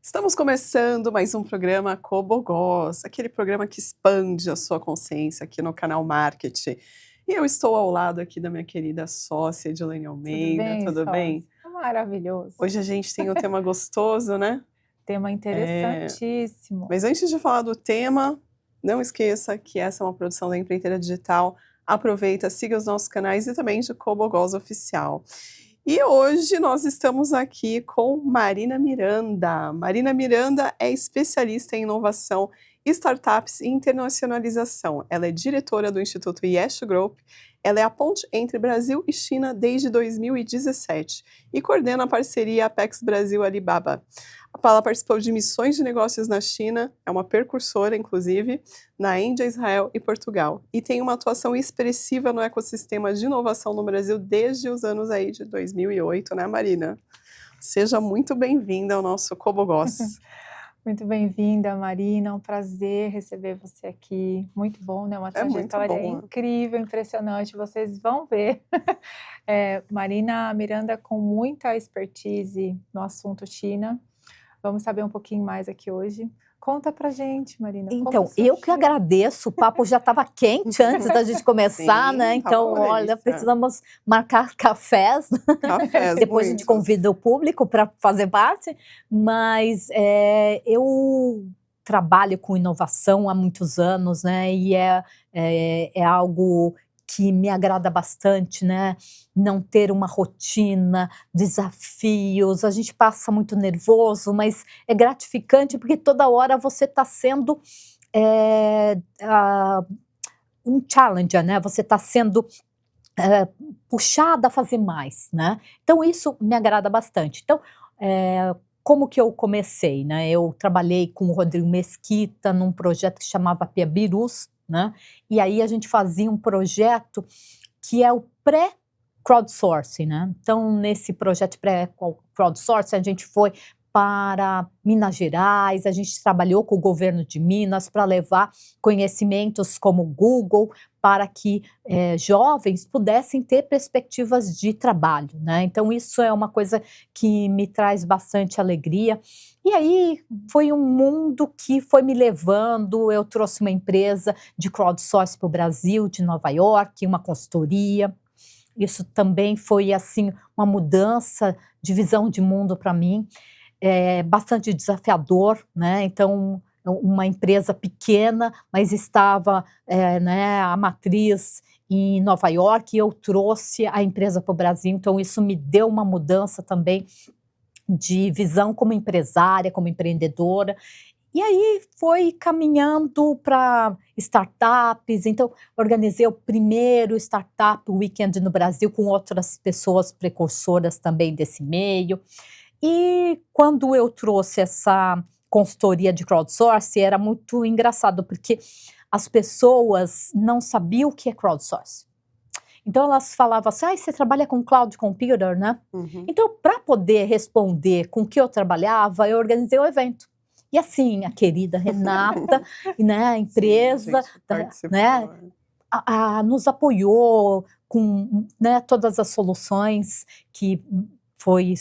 Estamos começando mais um programa Cobogós, aquele programa que expande a sua consciência aqui no canal Marketing. E eu estou ao lado aqui da minha querida sócia Edilene Almeida, tudo bem? Maravilhoso. Hoje a gente tem um tema gostoso, né? Tema interessantíssimo. Mas antes de falar do tema, não esqueça que essa é uma produção da Empreiteira Digital. Aproveita, siga os nossos canais e também de Cobogós Oficial. E hoje nós estamos aqui com Marina Miranda. Marina Miranda é especialista em inovação, startups e internacionalização. Ela é diretora do Instituto Yes Group. Ela é a ponte entre Brasil e China desde 2017 e coordena a parceria Apex Brasil-Alibaba. Ela participou de missões de negócios na China, é uma precursora, inclusive, na Índia, Israel e Portugal. E tem uma atuação expressiva no ecossistema de inovação no Brasil desde os anos aí de 2008, né, Marina? Seja muito bem-vinda ao nosso Cobogós. Muito bem-vinda, Marina. É um prazer receber você aqui. Muito bom, né? Uma trajetória incrível, impressionante. Vocês vão ver. Marina Miranda com muita expertise no assunto China. Vamos saber um pouquinho mais aqui hoje. Conta pra gente, Marina. Então, eu que agradeço, o papo já estava quente antes da gente começar, Sim, né? Então, olha, precisamos marcar cafés. Depois a gente convida o público para fazer parte, mas eu trabalho com inovação há muitos anos, né? E é algo que me agrada bastante, né? Não ter uma rotina, desafios, a gente passa muito nervoso, mas é gratificante porque toda hora você está sendo um challenger, né? Você está sendo puxada a fazer mais, né? Então isso me agrada bastante. Então, como que eu comecei, né? Eu trabalhei com o Rodrigo Mesquita num projeto que chamava Piabirus, né? E aí a gente fazia um projeto que é o pré-crowdsourcing, né? Então, nesse projeto pré-crowdsourcing, a gente foi para Minas Gerais, a gente trabalhou com o governo de Minas para levar conhecimentos como Google para que jovens pudessem ter perspectivas de trabalho, né? Então isso é uma coisa que me traz bastante alegria. E aí foi um mundo que foi me levando, eu trouxe uma empresa de crowdsourcing para o Brasil, de Nova York, uma consultoria. Isso também foi assim uma mudança de visão de mundo para mim. Bastante desafiador, né? Então, uma empresa pequena, mas estava né, a matriz em Nova York, e eu trouxe a empresa para o Brasil, então isso me deu uma mudança também de visão como empresária, como empreendedora. E aí foi caminhando para startups, então organizei o primeiro Startup Weekend no Brasil com outras pessoas precursoras também desse meio. E quando eu trouxe essa consultoria de crowdsourcing, era muito engraçado, porque as pessoas não sabiam o que é crowdsourcing. Então elas falavam assim, você trabalha com cloud computer, né? Uhum. Então, para poder responder com o que eu trabalhava, eu organizei o evento. E assim, a querida Renata, né, a empresa, sim, né, nos apoiou com né, todas as soluções, que foi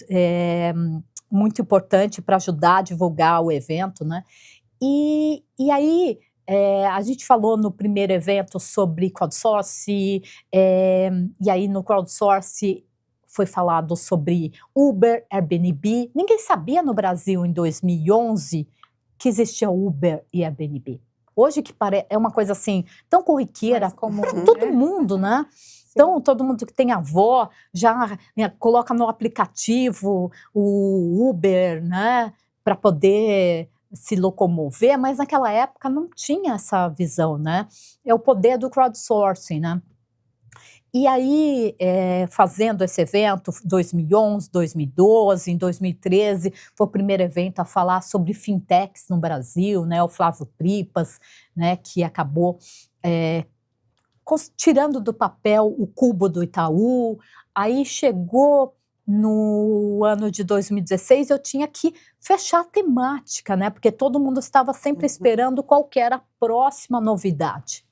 muito importante para ajudar a divulgar o evento, né? E aí a gente falou no primeiro evento sobre crowdsourcing, e aí no crowdsourcing foi falado sobre Uber, Airbnb. Ninguém sabia no Brasil em 2011 que existia Uber e Airbnb. Hoje que é uma coisa assim tão corriqueira, comum, todo mundo, né? Então, todo mundo que tem avó já coloca no aplicativo o Uber, né, para poder se locomover, mas naquela época não tinha essa visão, né? É o poder do crowdsourcing, né? E aí, fazendo esse evento, 2011, 2012, em 2013, foi o primeiro evento a falar sobre fintechs no Brasil, né? O Flávio Pripas, né, que acabou tirando do papel o Cubo do Itaú. Aí chegou no ano de 2016, eu tinha que fechar a temática, né? Porque todo mundo estava sempre esperando qual que era a próxima novidade.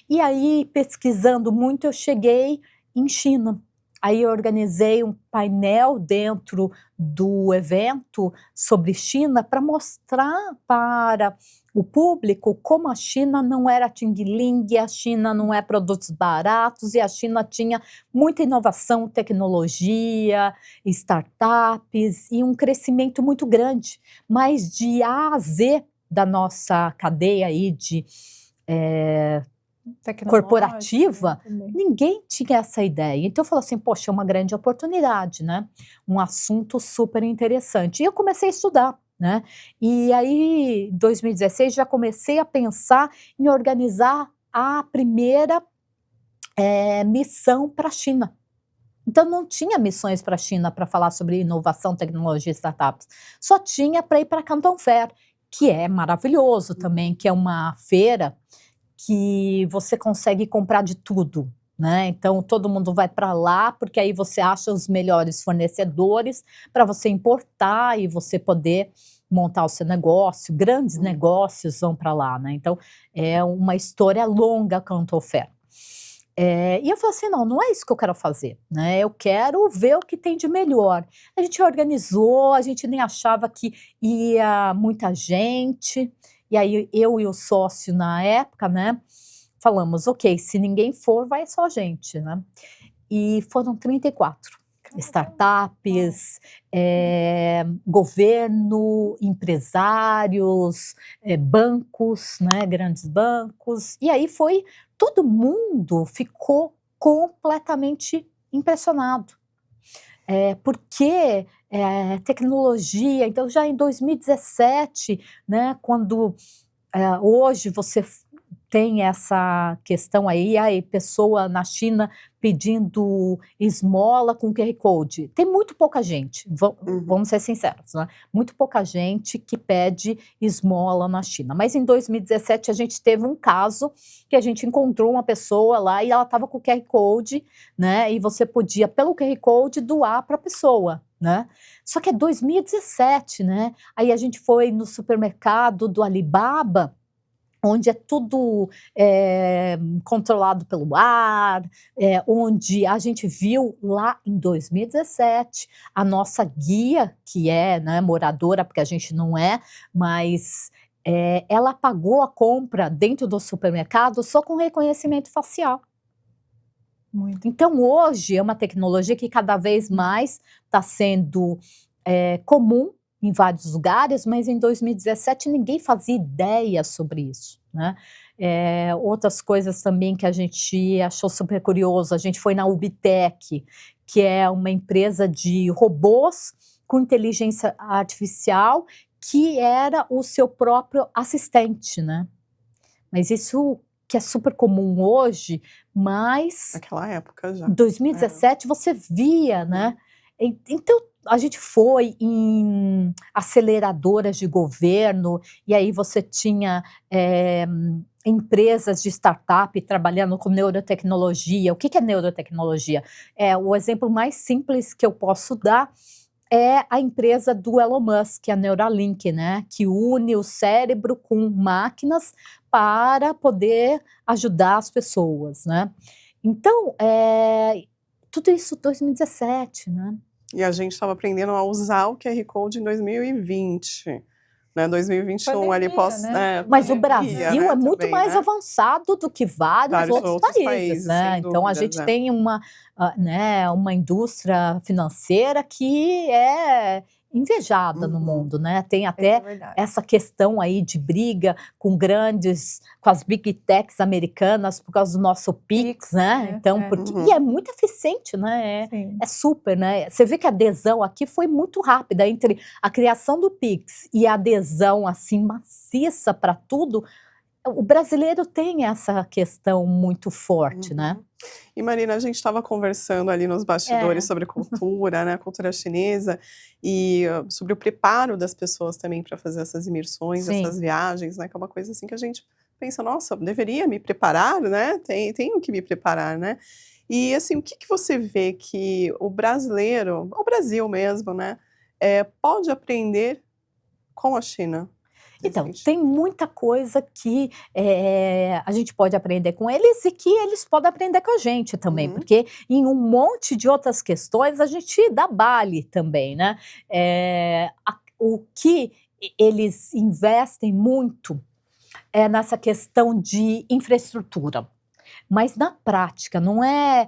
E aí, pesquisando muito, eu cheguei em China. Aí eu organizei um painel dentro do evento sobre China para mostrar para o público como a China não era ting-ling, a China não é produtos baratos e a China tinha muita inovação, tecnologia, startups e um crescimento muito grande. Mas de A a Z da nossa cadeia aí de corporativa, ninguém tinha essa ideia. Então eu falei assim, poxa, é uma grande oportunidade, né? Um assunto super interessante. E eu comecei a estudar, né? E aí, em 2016, já comecei a pensar em organizar a primeira missão para a China. Então não tinha missões para a China para falar sobre inovação, tecnologia e startups. Só tinha para ir para Canton Fair, que é maravilhoso também, que é uma feira que você consegue comprar de tudo, né? Então todo mundo vai para lá porque aí você acha os melhores fornecedores para você importar e você poder montar o seu negócio. Grandes negócios vão para lá, né? Então é uma história longa Canton Fair. E eu falei assim, não é isso que eu quero fazer, né? Eu quero ver o que tem de melhor. A gente organizou, a gente nem achava que ia muita gente. E aí eu e o sócio na época, né, falamos, ok, se ninguém for, vai só a gente, né? E foram 34 startups, governo, empresários, bancos, né, grandes bancos. E aí todo mundo ficou completamente impressionado. Porque tecnologia, então já em 2017, né, quando hoje você tem essa questão aí, pessoa na China pedindo esmola com QR Code. Tem muito pouca gente, vamos ser sinceros, né? Muito pouca gente que pede esmola na China. Mas em 2017 a gente teve um caso que a gente encontrou uma pessoa lá e ela estava com o QR Code, né? E você podia, pelo QR Code, doar para a pessoa, né? Só que é 2017, né? Aí a gente foi no supermercado do Alibaba, onde é tudo controlado pelo ar, onde a gente viu lá em 2017 a nossa guia, que é, né, moradora, porque a gente não é, mas ela pagou a compra dentro do supermercado só com reconhecimento facial. Muito. Então hoje é uma tecnologia que cada vez mais está sendo comum em vários lugares, mas em 2017 ninguém fazia ideia sobre isso, né? Outras coisas também que a gente achou super curioso, a gente foi na Ubitec, que é uma empresa de robôs com inteligência artificial, que era o seu próprio assistente, né? Mas isso que é super comum hoje, mas naquela época já. Em 2017 você via, né? Então a gente foi em aceleradoras de governo e aí você tinha empresas de startup trabalhando com neurotecnologia. O que é neurotecnologia? O exemplo mais simples que eu posso dar é a empresa do Elon Musk, a Neuralink, né, que une o cérebro com máquinas para poder ajudar as pessoas, né? Então, tudo isso em 2017, né? E a gente estava aprendendo a usar o QR Code em 2020, né? 2021 pandemia, ali pós, né? Mas pandemia, o Brasil né, é muito também, mais né? avançado do que vários outros países, né? sem Então a dúvidas, gente tem uma indústria financeira que é invejada no mundo, né? Tem até essa questão aí de briga com as big techs americanas por causa do nosso Pix, né? Então, e é muito eficiente, né? É super, né? Você vê que a adesão aqui foi muito rápida entre a criação do Pix e a adesão assim maciça para tudo. O brasileiro tem essa questão muito forte, né? E Marina, a gente estava conversando ali nos bastidores sobre cultura, né, cultura chinesa, e sobre o preparo das pessoas também para fazer essas imersões, essas viagens, né, que é uma coisa assim que a gente pensa, nossa, deveria me preparar, né, tenho que me preparar, né? E assim, o que você vê que o brasileiro, o Brasil mesmo, né, pode aprender com a China? Então, tem muita coisa que a gente pode aprender com eles e que eles podem aprender com a gente também, porque em um monte de outras questões a gente dá bale também, né? O que eles investem muito é nessa questão de infraestrutura. Mas na prática, não é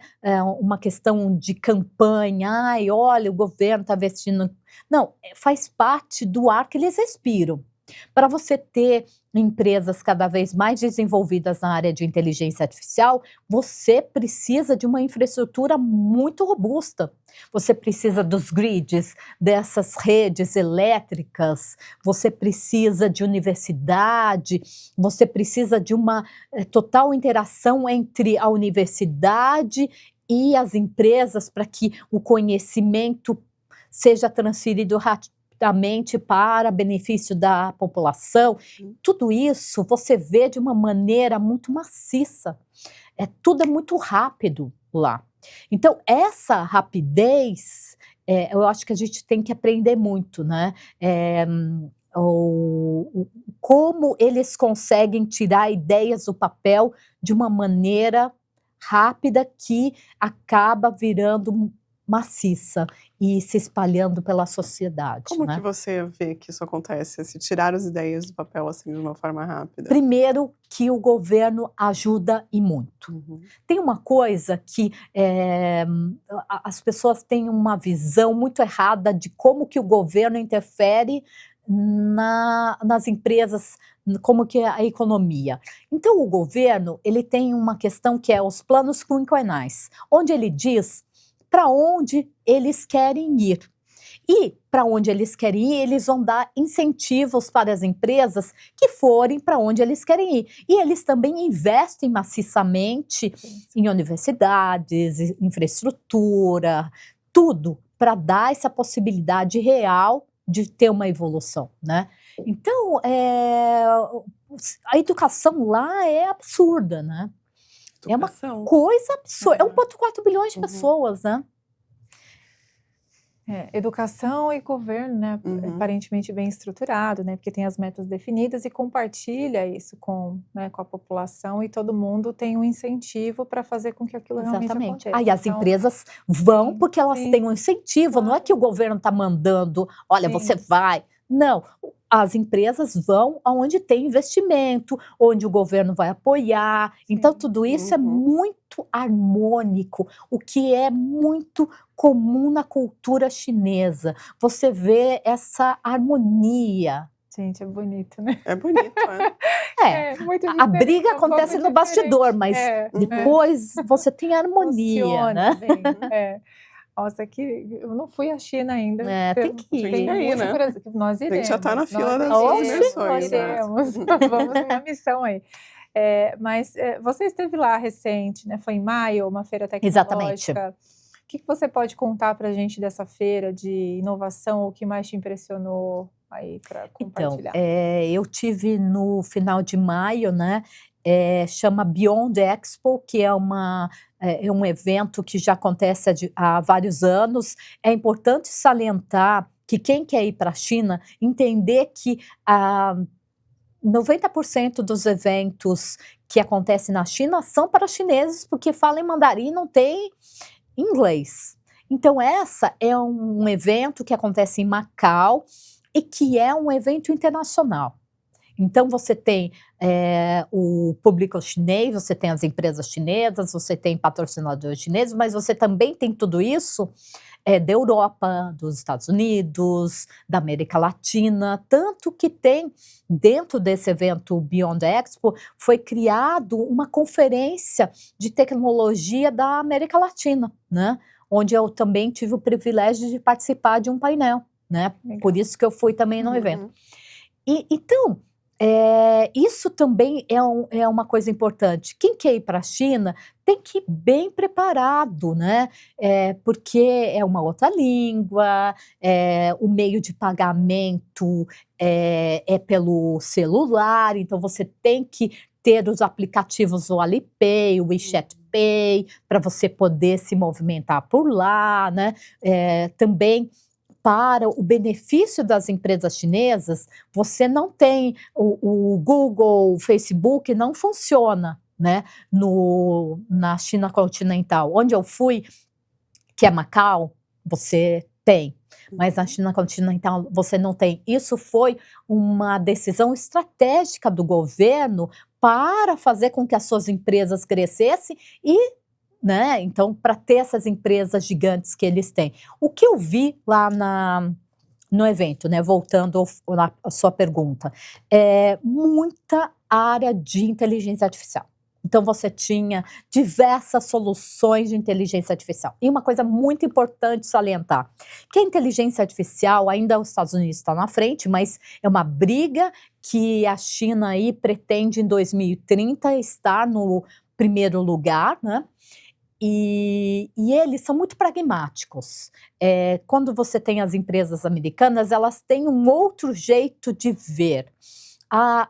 uma questão de campanha, ai, olha, o governo está investindo. Não, faz parte do ar que eles respiram. Para você ter empresas cada vez mais desenvolvidas na área de inteligência artificial, você precisa de uma infraestrutura muito robusta. Você precisa dos grids, dessas redes elétricas, você precisa de universidade, você precisa de uma total interação entre a universidade e as empresas para que o conhecimento seja transferido rapidamente para benefício da população. Tudo isso você vê de uma maneira muito maciça. Tudo é muito rápido lá. Então, essa rapidez, eu acho que a gente tem que aprender muito, né? Como eles conseguem tirar ideias do papel de uma maneira rápida que acaba virando maciça e se espalhando pela sociedade. Como que você vê que isso acontece, se tirar as ideias do papel assim de uma forma rápida? Primeiro que o governo ajuda e muito. Tem uma coisa que as pessoas têm uma visão muito errada de como que o governo interfere nas empresas, como que é a economia. Então o governo, ele tem uma questão que é os planos quinquenais, onde ele diz para onde eles querem ir. E para onde eles querem ir, eles vão dar incentivos para as empresas que forem para onde eles querem ir. E eles também investem maciçamente em universidades, infraestrutura, tudo para dar essa possibilidade real de ter uma evolução, né? Então, a educação lá é absurda, né? É uma coisa absurda, 1,4 bilhões de pessoas, né? Educação e governo, né, aparentemente bem estruturado, né, porque tem as metas definidas e compartilha isso com a população e todo mundo tem um incentivo para fazer com que aquilo realmente aconteça. Aí as empresas vão porque elas têm um incentivo, não é que o governo está mandando, olha, você vai. Não, as empresas vão aonde tem investimento, onde o governo vai apoiar. Então, tudo isso é muito harmônico, o que é muito comum na cultura chinesa. Você vê essa harmonia. Gente, é bonito, né? É bonito, muito a briga acontece no bastidor, mas depois você tem harmonia, funciona né? Bem, Nossa, eu não fui à China ainda. Tem que ir. Tem que ir, né? Nós iremos. A gente já está na fila das dimensões. Nós iremos. Vamos numa missão aí. Mas você esteve lá recente, né? Foi em maio, uma feira tecnológica. Exatamente. O que você pode contar para a gente dessa feira de inovação? O que mais te impressionou aí para compartilhar? Então, eu tive no final de maio, né? Chama Beyond Expo, que é um evento que já acontece há vários anos. É importante salientar que quem quer ir para a China, entender que 90% dos eventos que acontecem na China são para chineses, porque falam em mandarim e não tem inglês. Então, essa é um evento que acontece em Macau e que é um evento internacional. Então, você tem o público chinês, você tem as empresas chinesas, você tem patrocinadores chineses, mas você também tem tudo isso da Europa, dos Estados Unidos, da América Latina, tanto que tem, dentro desse evento Beyond Expo, foi criado uma conferência de tecnologia da América Latina, né? Onde eu também tive o privilégio de participar de um painel, né? Por isso que eu fui também no evento. Então, isso também é uma coisa importante. Quem quer ir para a China tem que ir bem preparado, né? Porque é uma outra língua, o meio de pagamento é pelo celular, então você tem que ter os aplicativos, o Alipay, o WeChat Pay, para você poder se movimentar por lá, né? Também para o benefício das empresas chinesas, você não tem o Google, o Facebook, não funciona, né, na China continental. Onde eu fui, que é Macau, você tem, mas na China continental você não tem. Isso foi uma decisão estratégica do governo para fazer com que as suas empresas crescessem e, né, então, para ter essas empresas gigantes que eles têm. O que eu vi lá no evento, né, voltando à sua pergunta, é muita área de inteligência artificial. Então, você tinha diversas soluções de inteligência artificial. E uma coisa muito importante salientar, que a inteligência artificial, ainda os Estados Unidos estão na frente, mas é uma briga que a China aí pretende em 2030 estar no primeiro lugar, né? E eles são muito pragmáticos. Quando você tem as empresas americanas, elas têm um outro jeito de ver.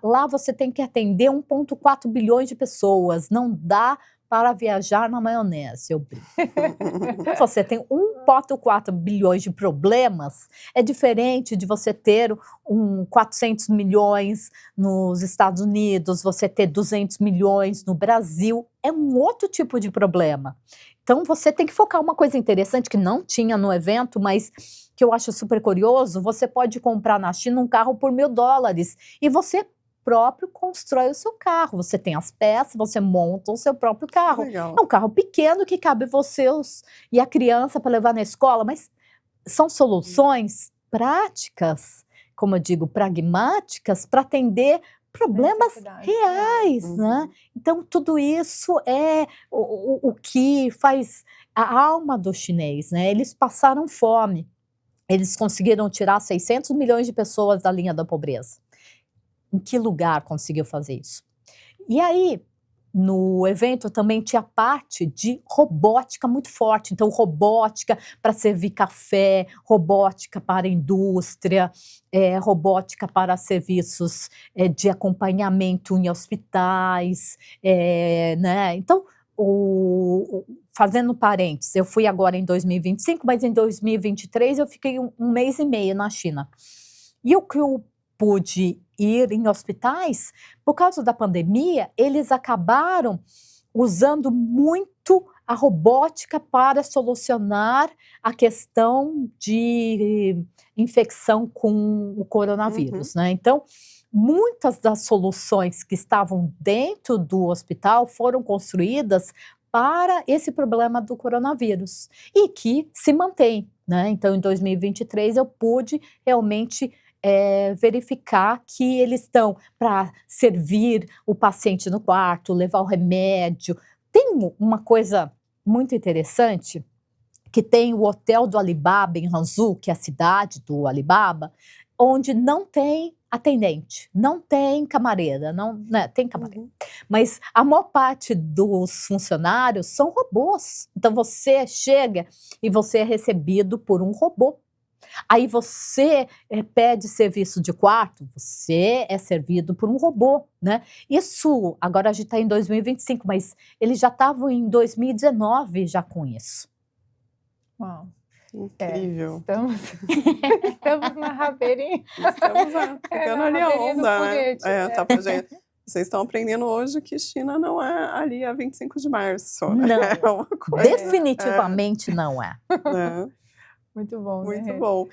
Lá você tem que atender 1,4 bilhões de pessoas, não dá para viajar na maionese, eu brinco. Você tem 1,4 bilhões de problemas, é diferente de você ter 400 milhões nos Estados Unidos, você ter 200 milhões no Brasil, é um outro tipo de problema. Então você tem que focar uma coisa interessante que não tinha no evento, mas que eu acho super curioso, você pode comprar na China um carro por $1.000 e você próprio constrói o seu carro, você tem as peças, você monta o seu próprio carro. Legal. É um carro pequeno que cabe você e a criança para levar na escola, mas são soluções práticas, como eu digo, pragmáticas, para atender problemas reais, né? Então, tudo isso é o que faz a alma do chinês, né? Eles passaram fome, eles conseguiram tirar 600 milhões de pessoas da linha da pobreza. Em que lugar conseguiu fazer isso? E aí, no evento também tinha parte de robótica muito forte. Então, robótica para servir café, robótica para a indústria, robótica para serviços de acompanhamento em hospitais, né? Então, fazendo parênteses, eu fui agora em 2025, mas em 2023 eu fiquei um mês e meio na China. E o que eu pude ir em hospitais, por causa da pandemia, eles acabaram usando muito a robótica para solucionar a questão de infecção com o coronavírus, né? Então, muitas das soluções que estavam dentro do hospital foram construídas para esse problema do coronavírus e que se mantém, né? Então, em 2023, eu pude realmente verificar que eles estão para servir o paciente no quarto, levar o remédio. Tem uma coisa muito interessante, que tem o hotel do Alibaba em Hangzhou, que é a cidade do Alibaba, onde não tem atendente, não tem camareira, né, tem camareira. Mas a maior parte dos funcionários são robôs. Então você chega e você é recebido por um robô. Aí você pede serviço de quarto, você é servido por um robô, né? Isso, agora a gente está em 2025, mas eles já estavam em 2019 já com isso. Uau. Incrível. Estamos na rabeirinha. Estamos pegando ali a onda, né? Tá, gente. Vocês estão aprendendo hoje que China não é ali a 25 de março. Não, é uma coisa, definitivamente não é. Muito bom, Muito né? bom.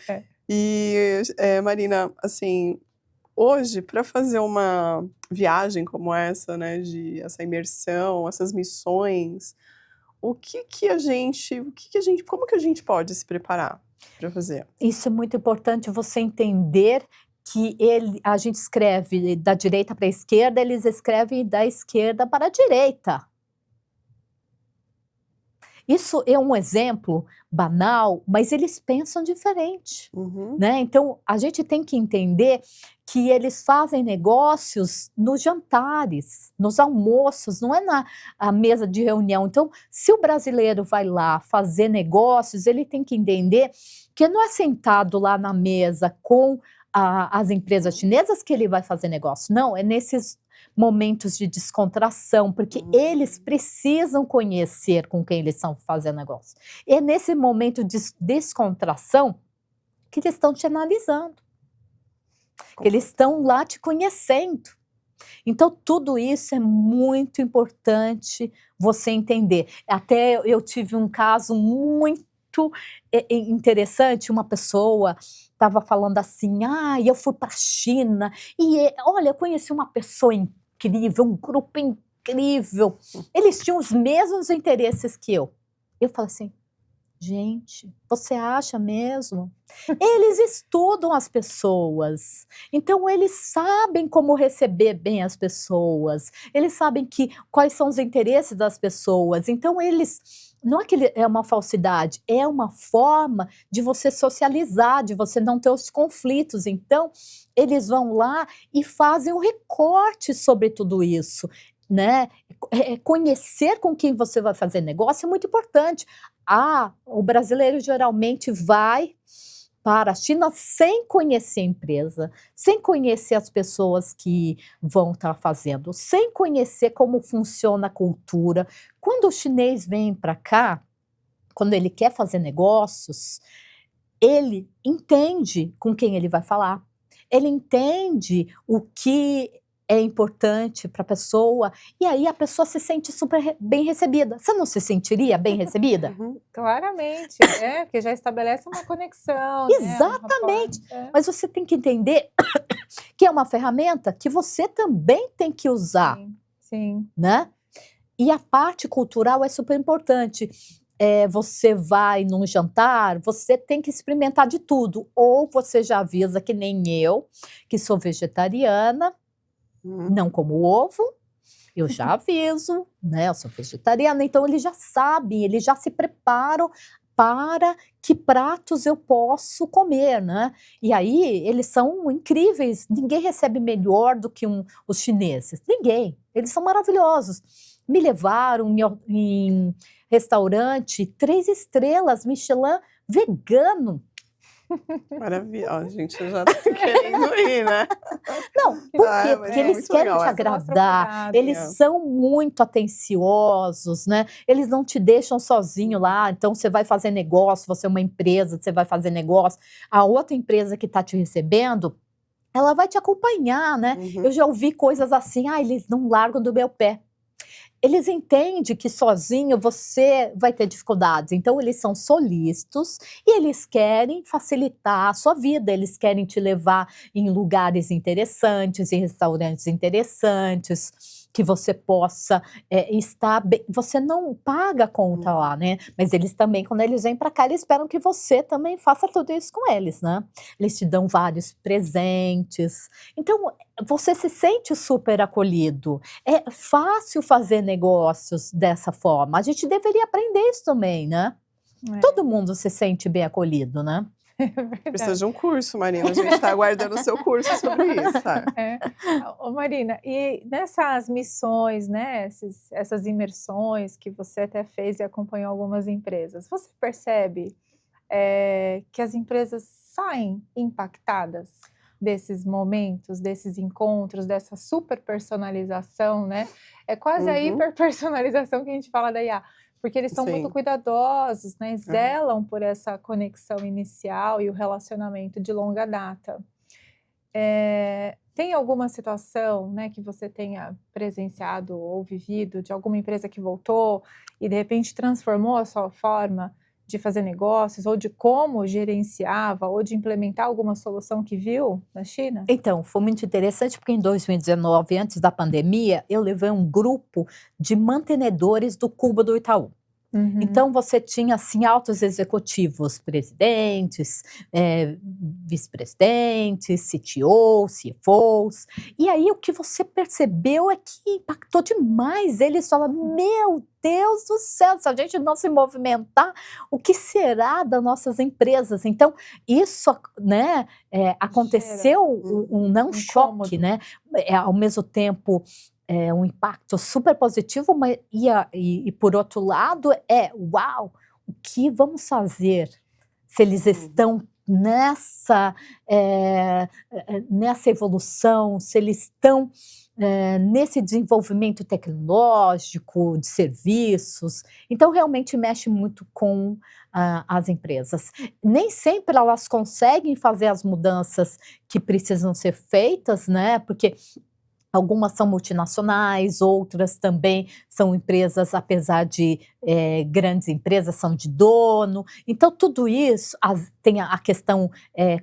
E, Marina, assim, hoje, para fazer uma viagem como essa, né, essa imersão, essas missões, como que a gente pode se preparar para fazer? Isso é muito importante você entender que a gente escreve da direita para a esquerda, eles escrevem da esquerda para a direita. Isso é um exemplo banal, mas eles pensam diferente, né? Então, a gente tem que entender que eles fazem negócios nos jantares, nos almoços, não é na mesa de reunião. Então, se o brasileiro vai lá fazer negócios, ele tem que entender que não é sentado lá na mesa com as empresas chinesas que ele vai fazer negócio. Não, é nesses momentos de descontração, porque eles precisam conhecer com quem eles estão fazendo negócio. É nesse momento de descontração que eles estão te analisando, que eles estão lá te conhecendo. Então, tudo isso é muito importante você entender. Até eu tive um caso muito interessante, uma pessoa estava falando assim, eu fui para a China, e olha, eu conheci uma pessoa incrível, um grupo incrível, eles tinham os mesmos interesses que eu. Eu falo assim, gente, você acha mesmo? Eles estudam as pessoas, então eles sabem como receber bem as pessoas, eles sabem quais são os interesses das pessoas, então eles, não é que é uma falsidade, é uma forma de você socializar, de você não ter os conflitos, então eles vão lá e fazem um recorte sobre tudo isso, né? Conhecer com quem você vai fazer negócio é muito importante. O brasileiro geralmente vai para a China sem conhecer a empresa, sem conhecer as pessoas que vão estar fazendo, sem conhecer como funciona a cultura. Quando o chinês vem para cá, quando ele quer fazer negócios, ele entende com quem ele vai falar, ele entende o que é importante para a pessoa, e aí a pessoa se sente super bem recebida. Você não se sentiria bem recebida? Claramente, porque já estabelece uma conexão. Exatamente, né? Mas você tem que entender que é uma ferramenta que você também tem que usar. Sim, sim. Né? E a parte cultural é super importante. Você vai num jantar, você tem que experimentar de tudo. Ou você já avisa, que nem eu, que sou vegetariana, não como ovo, eu já aviso, né? Eu sou vegetariana, então eles já sabem, eles já se preparam para que pratos eu posso comer, né? E aí eles são incríveis, ninguém recebe melhor do que os chineses, ninguém, eles são maravilhosos. Me levaram em restaurante 3 estrelas, Michelin, vegano. Maravilha, gente, eu já tô querendo ir, né? Não, por quê? Porque eles querem te agradar, eles são muito atenciosos, né? Eles não te deixam sozinho lá, então você vai fazer negócio, você é uma empresa, você vai fazer negócio, a outra empresa que está te recebendo, ela vai te acompanhar, né? Eu já ouvi coisas assim, eles não largam do meu pé. Eles entendem que sozinho você vai ter dificuldades, então eles são solícitos e eles querem facilitar a sua vida, eles querem te levar em lugares interessantes, em restaurantes interessantes, que você possa estar bem. Você não paga a conta lá, né? Mas eles também, quando eles vêm para cá, eles esperam que você também faça tudo isso com eles, né? Eles te dão vários presentes, então você se sente super acolhido. É fácil fazer negócios dessa forma. A gente deveria aprender isso também, né? Todo mundo se sente bem acolhido, né? Precisa de um curso, Marina. A gente está aguardando o seu curso sobre isso, tá? Ô, Marina, e nessas missões, né? Essas imersões que você até fez e acompanhou algumas empresas, você percebe que as empresas saem impactadas desses momentos, desses encontros, dessa super personalização, né? É quase a hiperpersonalização que a gente fala da IA, porque eles são muito cuidadosos, né? Zelam por essa conexão inicial e o relacionamento de longa data. Tem alguma situação, né, que você tenha presenciado ou vivido de alguma empresa que voltou e de repente transformou a sua forma de fazer negócios, ou de como gerenciava, ou de implementar alguma solução que viu na China? Então, foi muito interessante, porque em 2019, antes da pandemia, eu levei um grupo de mantenedores do Cubo do Itaú. Então, você tinha, assim, altos executivos, presidentes, vice-presidentes, CTOs, CFOs, e aí o que você percebeu é que impactou demais. Eles falaram, meu Deus do céu, se a gente não se movimentar, o que será das nossas empresas? Então, isso, né, aconteceu um choque, né, ao mesmo tempo, um impacto super positivo, mas e por outro lado uau, o que vamos fazer se eles estão nessa evolução, se eles estão nesse desenvolvimento tecnológico, de serviços. Então, realmente mexe muito com as empresas. Nem sempre elas conseguem fazer as mudanças que precisam ser feitas, né? Porque algumas são multinacionais, outras também são empresas, apesar de grandes empresas, são de dono. Então, tudo isso tem a questão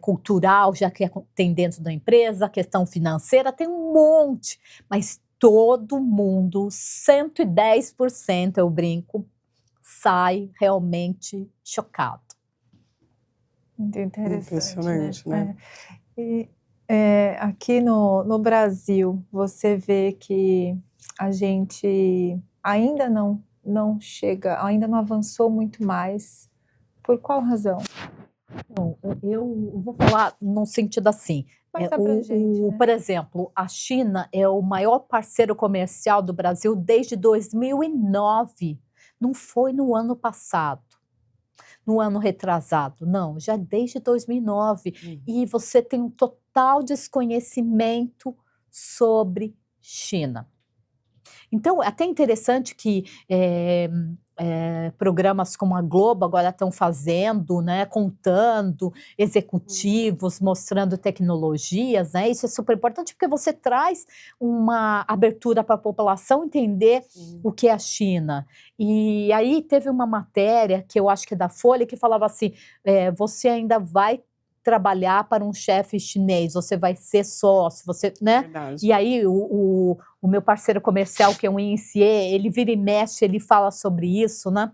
cultural, já que tem dentro da empresa, a questão financeira, tem um monte. Mas todo mundo, 110%, eu brinco, sai realmente chocado. Muito interessante. Impressionante, né? E aqui no Brasil, você vê que a gente ainda não chega, ainda não avançou muito mais. Por qual razão? Bom, eu vou falar num sentido assim. Mais abrangente, né? Por exemplo, a China é o maior parceiro comercial do Brasil desde 2009. Não foi no ano passado, no ano retrasado, não, já desde 2009. E você tem um total desconhecimento sobre China. Então, é até interessante que programas como a Globo agora estão fazendo, né, contando executivos, mostrando tecnologias, né? Isso é super importante porque você traz uma abertura para a população entender o que é a China. E aí teve uma matéria que eu acho que é da Folha que falava assim, você ainda vai trabalhar para um chefe chinês, você vai ser sócio, você, né? Verdade. E aí o meu parceiro comercial, que é um INCE, ele vira e mexe, ele fala sobre isso, né?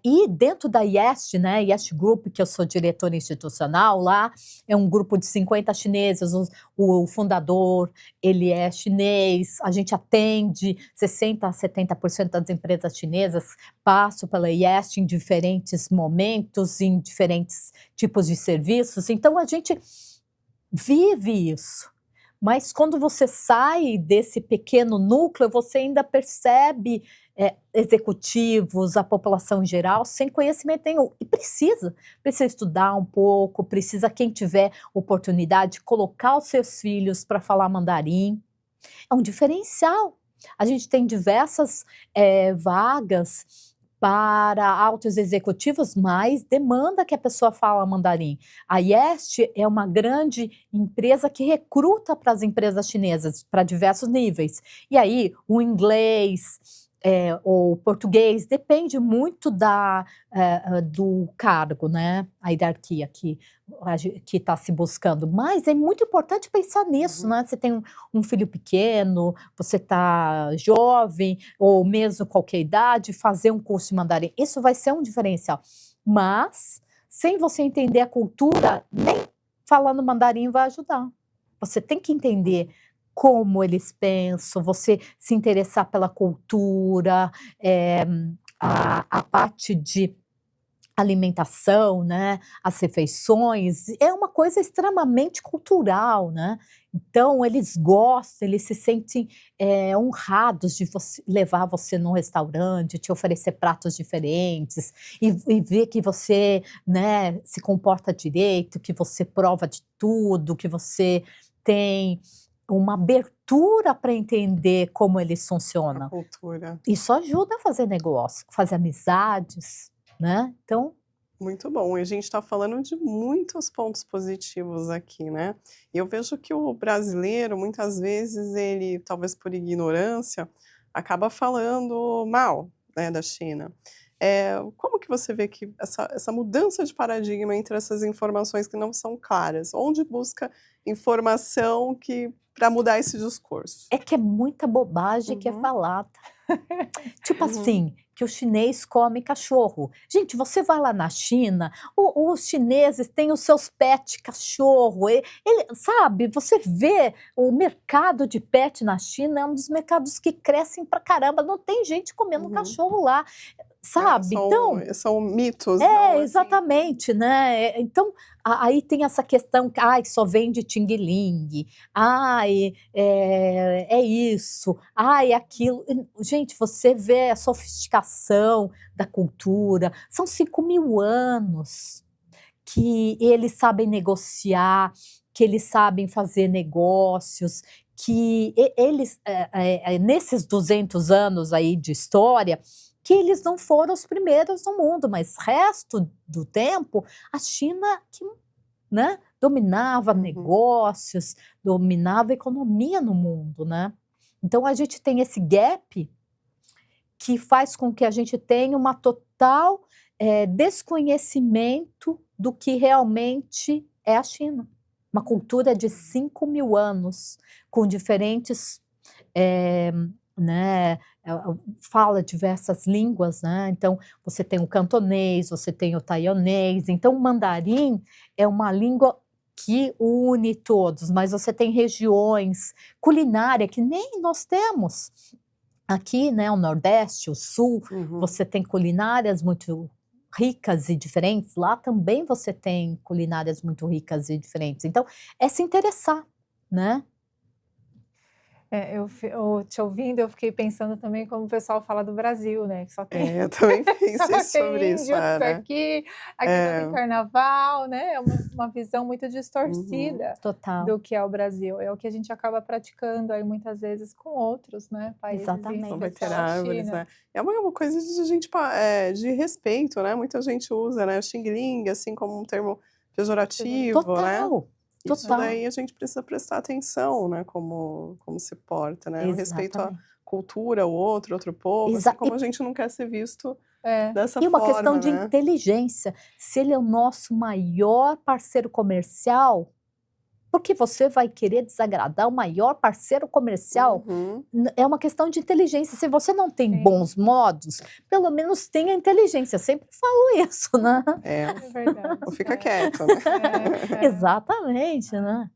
E dentro da IEST, né, IEST Group, que eu sou diretora institucional lá, é um grupo de 50 chineses, o fundador, ele é chinês, a gente atende 60% a 70% das empresas chinesas, passam pela IEST em diferentes momentos, em diferentes tipos de serviços, então a gente vive isso. Mas quando você sai desse pequeno núcleo, você ainda percebe executivos, a população em geral, sem conhecimento nenhum. E precisa estudar um pouco, precisa, quem tiver oportunidade, colocar os seus filhos para falar mandarim. É um diferencial. A gente tem diversas vagas para altos executivos, mas demanda que a pessoa fala mandarim. A IEST é uma grande empresa que recruta para as empresas chinesas, para diversos níveis. E aí, o inglês, o português, depende muito do cargo, né? A hierarquia que está se buscando. Mas é muito importante pensar nisso, né? Você tem um filho pequeno, você está jovem, ou mesmo qualquer idade, fazer um curso de mandarim. Isso vai ser um diferencial. Mas, sem você entender a cultura, nem falando mandarim vai ajudar. Você tem que entender como eles pensam, você se interessar pela cultura, a parte de alimentação, né, as refeições, é uma coisa extremamente cultural, né? Então, eles gostam, eles se sentem honrados de levar você num restaurante, te oferecer pratos diferentes, e ver que você, né, se comporta direito, que você prova de tudo, que você tem uma abertura para entender como eles funcionam. A cultura. Isso ajuda a fazer negócio, fazer amizades, né? Então, muito bom. E a gente está falando de muitos pontos positivos aqui, né? E eu vejo que o brasileiro, muitas vezes, ele, talvez por ignorância, acaba falando mal, né, da China. Como que você vê que essa mudança de paradigma entre essas informações que não são claras? Onde busca informação para mudar esse discurso? É que é muita bobagem que é falada. Tipo assim, que o chinês come cachorro. Gente, você vai lá na China, os chineses têm os seus pet cachorro. Sabe, você vê o mercado de pet na China, é um dos mercados que crescem pra caramba. Não tem gente comendo cachorro lá. Sabe? São mitos. Não, exatamente, né? Então, aí tem essa questão que só vende ting-ling, é isso, aquilo. Gente, você vê a sofisticação da cultura, são 5.000 anos que eles sabem negociar, que eles sabem fazer negócios, que eles, nesses 200 anos aí de história, que eles não foram os primeiros no mundo, mas resto do tempo, a China que, né, dominava negócios, dominava a economia no mundo, né? Então a gente tem esse gap que faz com que a gente tenha uma total desconhecimento do que realmente é a China. Uma cultura de 5.000 anos, com diferentes, né, fala diversas línguas, né? Então você tem o cantonês, você tem o taiwanês, então o mandarim é uma língua que une todos, mas você tem regiões culinária que nem nós temos. Aqui, né, o Nordeste, o Sul, você tem culinárias muito ricas e diferentes. Lá também você tem culinárias muito ricas e diferentes. Então, é se interessar, né? Eu te ouvindo, eu fiquei pensando também como o pessoal fala do Brasil, né? Que só tem, eu também pensei sobre isso. Né? Aqui só tem carnaval, né? É uma visão muito distorcida do que é o Brasil. É o que a gente acaba praticando aí muitas vezes com outros, né? Países. Exatamente. Não vai ter árvores, né? É uma coisa de gente de respeito, né? Muita gente usa, né? O xing-ling, assim, como um termo pejorativo, né? Isso daí a gente precisa prestar atenção, né, como se porta, né, o respeito à cultura, o outro povo, assim como a gente não quer ser visto dessa forma, E uma questão de né? inteligência, se ele é o nosso maior parceiro comercial, porque você vai querer desagradar o maior parceiro comercial? É uma questão de inteligência. Se você não tem bons modos, pelo menos tenha inteligência. Eu sempre falo isso, né? É verdade. Ou fica quieto, né? Exatamente, né?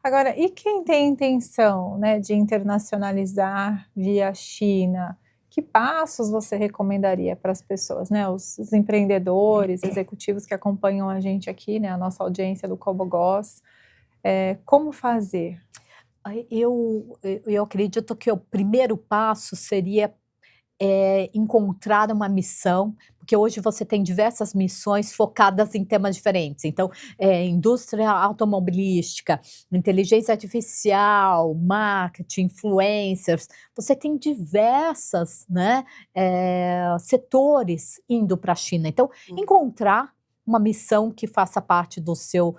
Agora, e quem tem intenção, né, de internacionalizar via China? Que passos você recomendaria para as pessoas, né? Os empreendedores, executivos que acompanham a gente aqui, né? A nossa audiência do Cobogós. Como fazer? Eu acredito que o primeiro passo seria encontrar uma missão, porque hoje você tem diversas missões focadas em temas diferentes. Então, indústria automobilística, inteligência artificial, marketing, influencers. Você tem diversas, né, setores indo para a China. Então, encontrar uma missão que faça parte do seu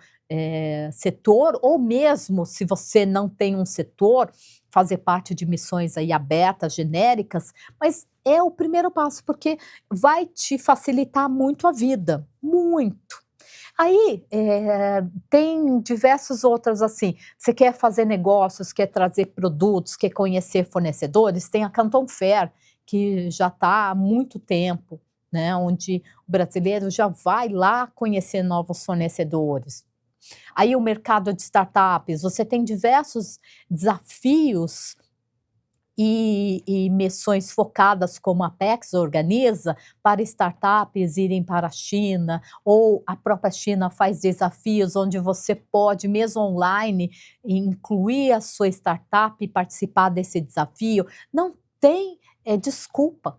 setor, ou mesmo se você não tem um setor, fazer parte de missões aí abertas, genéricas, mas é o primeiro passo, porque vai te facilitar muito a vida, muito. Aí, tem diversos outros, assim, você quer fazer negócios, quer trazer produtos, quer conhecer fornecedores, tem a Canton Fair, que já está há muito tempo, né, onde o brasileiro já vai lá conhecer novos fornecedores. Aí o mercado de startups, você tem diversos desafios e missões focadas como a Apex organiza para startups irem para a China, ou a própria China faz desafios onde você pode, mesmo online, incluir a sua startup e participar desse desafio. Não tem desculpa.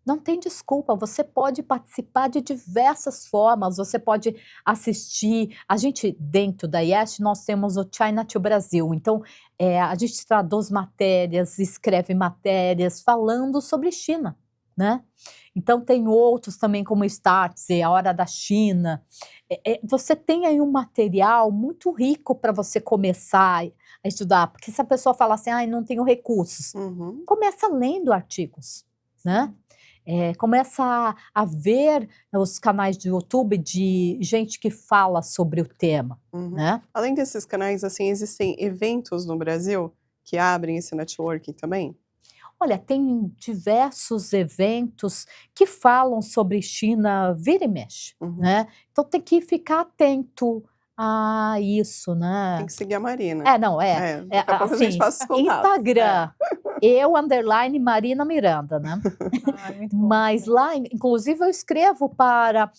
Não tem desculpa, você pode participar de diversas formas, você pode assistir. A gente, dentro da IEST, nós temos o China to Brasil, então a gente traduz matérias, escreve matérias falando sobre China, né? Então tem outros também como Starts, A Hora da China. Você tem aí um material muito rico para você começar a estudar, porque se a pessoa fala assim, não tenho recursos, começa lendo artigos, né? Começa a ver os canais de YouTube de gente que fala sobre o tema, né? Além desses canais, assim, existem eventos no Brasil que abrem esse networking também? Olha, tem diversos eventos que falam sobre China vira e mexe, né? Então tem que ficar atento a isso, né? Tem que seguir a Marina. Daqui a pouco a gente passa os contatos. Instagram, Marina Miranda, né? Mas lá, inclusive, eu escrevo para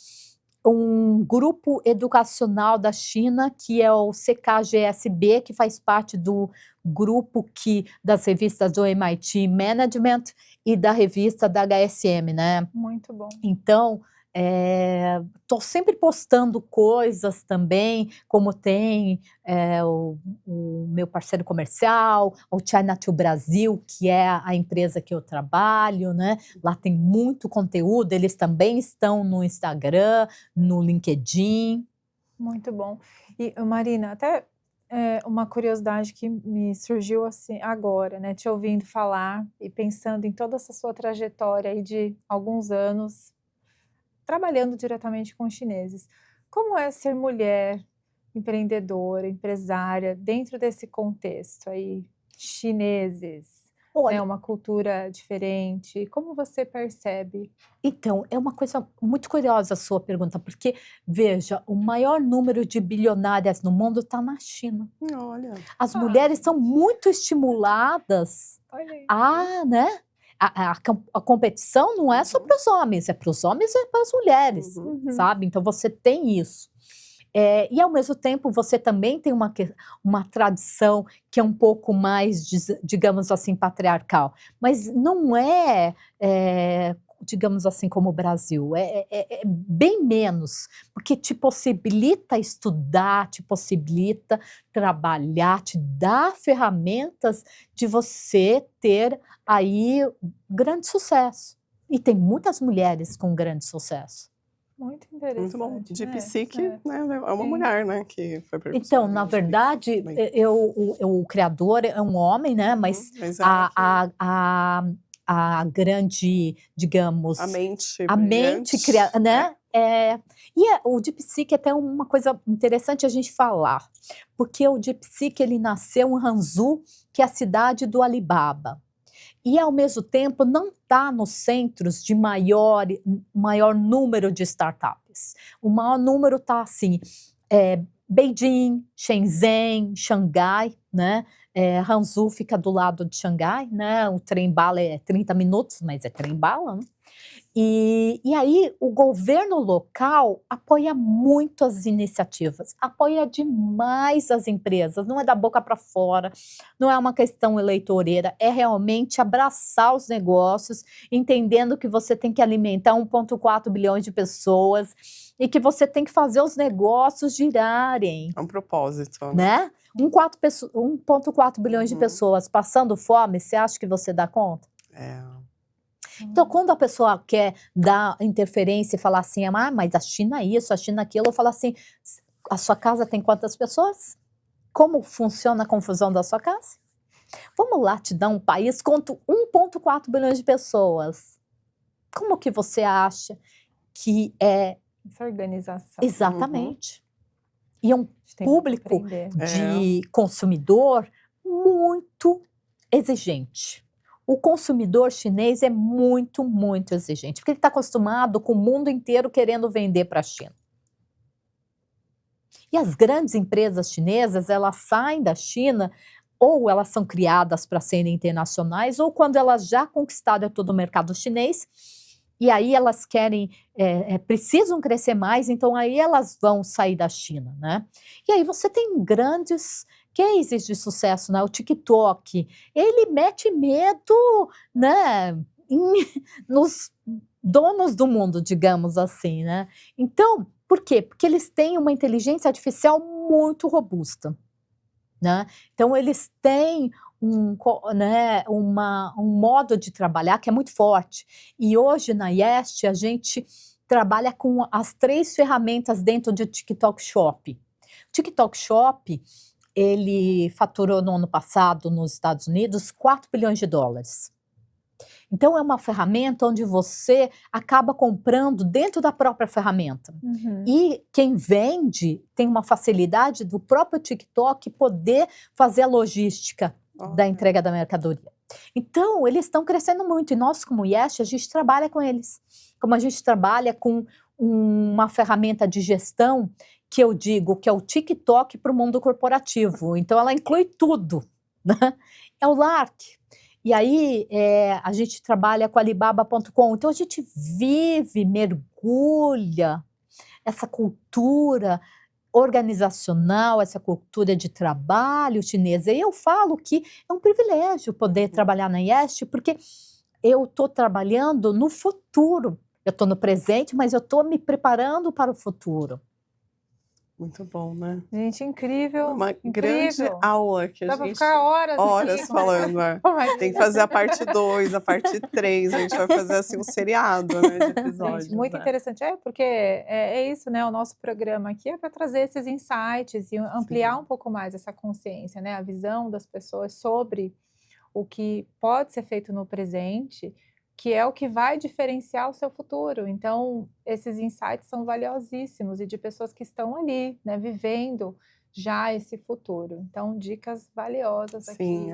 um grupo educacional da China, que é o CKGSB, que faz parte do grupo das revistas do MIT Management e da revista da HSM, né? Muito bom. Então, Estou sempre postando coisas também, como tem o meu parceiro comercial, o China to Brasil, que é a empresa que eu trabalho, né? Lá tem muito conteúdo, eles também estão no Instagram, no LinkedIn. Muito bom. E, Marina, até uma curiosidade que me surgiu assim agora, né? Te ouvindo falar e pensando em toda essa sua trajetória aí de alguns anos trabalhando diretamente com os chineses. Como é ser mulher, empreendedora, empresária, dentro desse contexto aí, chineses, né, uma cultura diferente, como você percebe? Então, é uma coisa muito curiosa a sua pergunta, porque, veja, o maior número de bilionárias no mundo está na China. Olha. As mulheres são muito estimuladas né? A competição não é só para os homens, é para os homens e para as mulheres, sabe? Então você tem isso. E ao mesmo tempo você também tem uma tradição que é um pouco mais, digamos assim, patriarcal. Mas não digamos assim, como o Brasil, é bem menos, porque te possibilita estudar, te possibilita trabalhar, te dá ferramentas de você ter aí grande sucesso. E tem muitas mulheres com grande sucesso. Muito interessante. Muito bom. DeepSeek, né, é uma mulher, né, que foi precursora. Então, na verdade, o criador é um homem, né, mas a grande, digamos... A mente criada, né? O DeepSeek é até uma coisa interessante a gente falar, porque o DeepSeek, ele nasceu em Hangzhou, que é a cidade do Alibaba. E, ao mesmo tempo, não está nos centros de maior número de startups. O maior número está, assim, Beijing, Shenzhen, Xangai, né? Hangzhou fica do lado de Xangai, né? O trem-bala é 30 minutos, mas é trem-bala, né? E aí o governo local apoia muito as iniciativas, apoia demais as empresas, não é da boca para fora, não é uma questão eleitoreira, é realmente abraçar os negócios, entendendo que você tem que alimentar 1,4 bilhões de pessoas e que você tem que fazer os negócios girarem. É um propósito, né? 1,4 bilhões de pessoas passando fome, você acha que você dá conta? Então, quando a pessoa quer dar interferência e falar assim, mas a China isso, a China aquilo, eu falo assim, a sua casa tem quantas pessoas? Como funciona a confusão da sua casa? Vamos lá te dar um país com 1,4 bilhões de pessoas. Como que você acha que é... Essa organização. Exatamente. E é um público de consumidor muito exigente. O consumidor chinês é muito, muito exigente, porque ele está acostumado com o mundo inteiro querendo vender para a China. E as grandes empresas chinesas, elas saem da China, ou elas são criadas para serem internacionais, ou quando elas já conquistaram todo o mercado chinês, e aí elas querem, precisam crescer mais, então aí elas vão sair da China, né? E aí você tem grandes cases de sucesso, né? O TikTok, ele mete medo, né, nos donos do mundo, digamos assim, né? Então, por quê? Porque eles têm uma inteligência artificial muito robusta, né? Então, eles têm um modo de trabalhar que é muito forte. E hoje, na Yes, a gente trabalha com as 3 ferramentas dentro do TikTok Shop. O TikTok Shop, ele faturou no ano passado, nos Estados Unidos, 4 bilhões de dólares. Então, é uma ferramenta onde você acaba comprando dentro da própria ferramenta. E quem vende tem uma facilidade do próprio TikTok poder fazer a logística da entrega da mercadoria. Então, eles estão crescendo muito. E nós, como Yes, a gente trabalha com eles. Como a gente trabalha com uma ferramenta de gestão que eu digo que é o TikTok para o mundo corporativo. Então, ela inclui tudo, né? É o Lark. E aí, a gente trabalha com Alibaba.com. Então, a gente mergulha essa cultura organizacional, essa cultura de trabalho chinesa. E eu falo que é um privilégio poder trabalhar na Yes, porque eu estou trabalhando no futuro. Eu estou no presente, mas eu estou me preparando para o futuro. Muito bom, né? Gente, incrível. Uma incrível. grande aula que Dá a pra gente... ficar horas aqui. falando, né? Tem que fazer a parte 2, a parte 3, a gente vai fazer assim um seriado, né, de episódios. Gente, muito interessante, porque é isso, né? O nosso programa aqui é para trazer esses insights e ampliar um pouco mais essa consciência, né? A visão das pessoas sobre o que pode ser feito no presente, que é o que vai diferenciar o seu futuro. Então, esses insights são valiosíssimos e de pessoas que estão ali, né, vivendo já esse futuro. Então, dicas valiosas aqui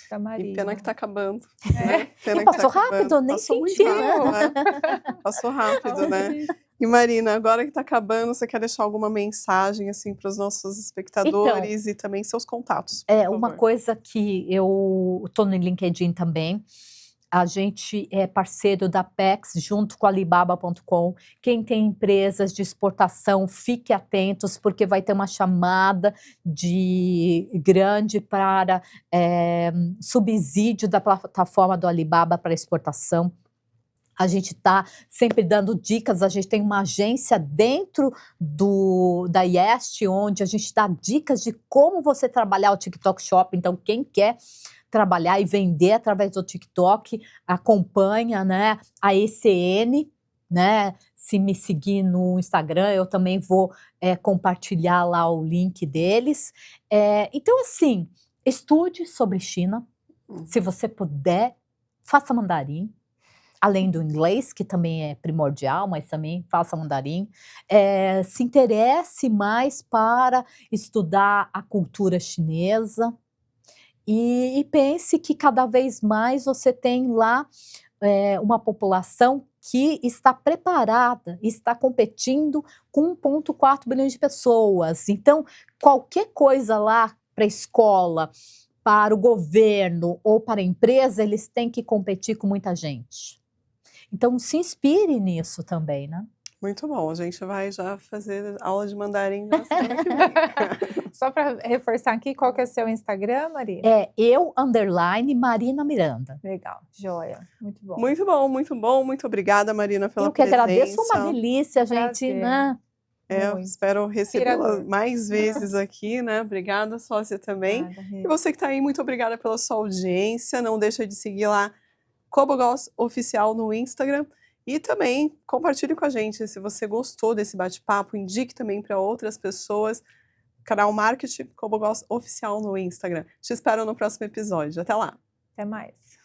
da Marina. E pena que tá acabando. É. Né? Pena e passou rápido, nem passou senti. Muito rápido, né? Passou rápido, né? E Marina, agora que tá acabando, você quer deixar alguma mensagem assim para os nossos espectadores e também seus contatos? Uma coisa que eu estou no LinkedIn também. A gente é parceiro da Pex, junto com a Alibaba.com. Quem tem empresas de exportação, fique atentos, porque vai ter uma chamada grande para subsídio da plataforma do Alibaba para exportação. A gente está sempre dando dicas, a gente tem uma agência dentro da IEST, onde a gente dá dicas de como você trabalhar o TikTok Shop. Então, quem quer trabalhar e vender através do TikTok, acompanha, né, a ECN, né? Se me seguir no Instagram, eu também vou compartilhar lá o link deles. Então, assim, estude sobre China. Se você puder, faça mandarim. Além do inglês, que também é primordial, mas também faça mandarim. Se interesse mais para estudar a cultura chinesa. E pense que cada vez mais você tem lá uma população que está preparada, está competindo com 1,4 bilhões de pessoas. Então, qualquer coisa lá para a escola, para o governo ou para a empresa, eles têm que competir com muita gente. Então, se inspire nisso também, né? Muito bom, a gente vai já fazer aula de mandarim na semana que vem. Só para reforçar aqui, qual que é o seu Instagram, Marina? Marina Miranda. Legal, joia, muito bom. Muito bom, muito bom, muito obrigada, Marina, pela presença. Eu que agradeço, uma delícia, gente, né? Eu espero recebê-la mais vezes aqui, né? Obrigada, sócia também. E você que está aí, muito obrigada pela sua audiência. Não deixa de seguir lá Cobogós Oficial no Instagram. E também compartilhe com a gente se você gostou desse bate-papo, indique também para outras pessoas. Canal Marketing Cobogós Oficial no Instagram. Te espero no próximo episódio. Até lá. Até mais.